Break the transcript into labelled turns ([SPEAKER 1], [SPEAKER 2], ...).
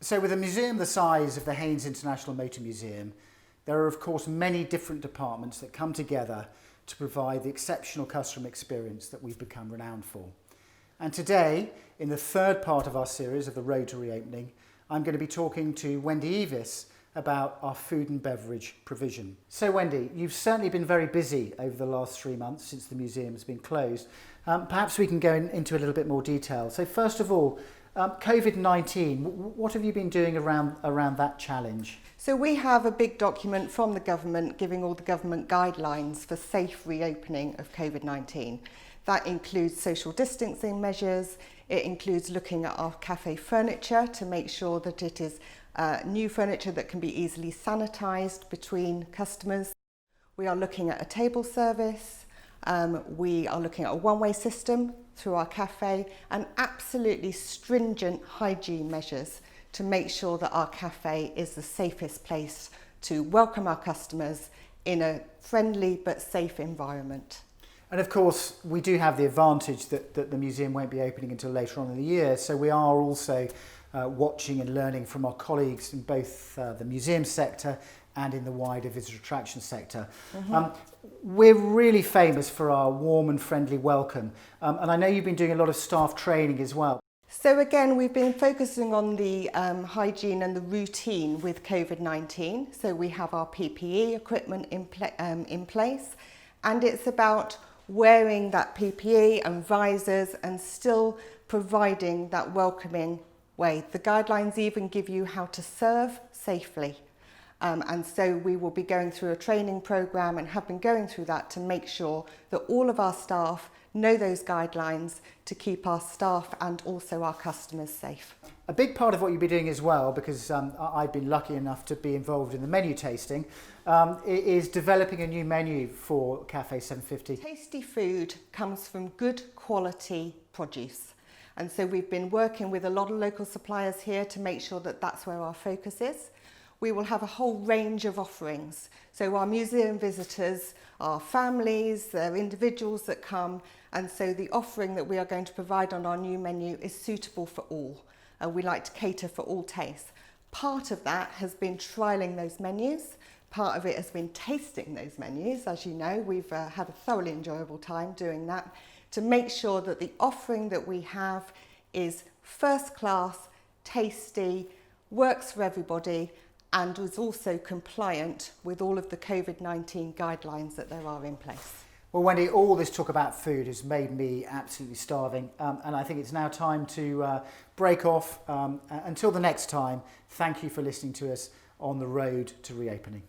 [SPEAKER 1] So with a museum the size of the Haynes International Motor Museum, there are of course many different departments that come together to provide the exceptional customer experience that we've become renowned for. And today, in the third part of our series of the Road to Reopening, I'm going to be talking to Wendy Evis about our food and beverage provision. So Wendy, you've certainly been very busy over the last 3 months since the museum has been closed. Perhaps we can go into a little bit more detail. So first of all, COVID-19, what have you been doing around that challenge?
[SPEAKER 2] So we have a big document from the government giving all the government guidelines for safe reopening of COVID-19. That includes social distancing measures, it includes looking at our cafe furniture to make sure that it is new furniture that can be easily sanitised between customers. We are looking at a table service, we are looking at a one-way system through our cafe and absolutely stringent hygiene measures to make sure that our cafe is the safest place to welcome our customers in a friendly but safe environment.
[SPEAKER 1] And of course, we do have the advantage that the museum won't be opening until later on in the year, so we are also watching and learning from our colleagues in both the museum sector and in the wider visitor attraction sector. We're really famous for our warm and friendly welcome, and I know you've been doing a lot of staff training as well.
[SPEAKER 2] So again, we've been focusing on the hygiene and the routine with COVID-19. So we have our PPE equipment in place, and it's about wearing that PPE and visors and still providing that welcoming way. The guidelines even give you how to serve safely. And so we will be going through a training programme and have been going through that to make sure that all of our staff know those guidelines to keep our staff and also our customers safe.
[SPEAKER 1] A big part of what you'll be doing as well, because I've been lucky enough to be involved in the menu tasting, is developing a new menu for Café 750.
[SPEAKER 2] Tasty food comes from good quality produce. And so we've been working with a lot of local suppliers here to make sure that that's where our focus is. We will have a whole range of offerings. So our museum visitors, our families, they're individuals that come, and so the offering that we are going to provide on our new menu is suitable for all. We like to cater for all tastes. Part of that has been trialling those menus. Part of it has been tasting those menus. As you know, we've had a thoroughly enjoyable time doing that to make sure that the offering that we have is first class, tasty, works for everybody, and is also compliant with all of the COVID-19 guidelines that there are in place.
[SPEAKER 1] Well, Wendy, all this talk about food has made me absolutely starving, and I think it's now time to break off. Until the next time, thank you for listening to us on the road to reopening.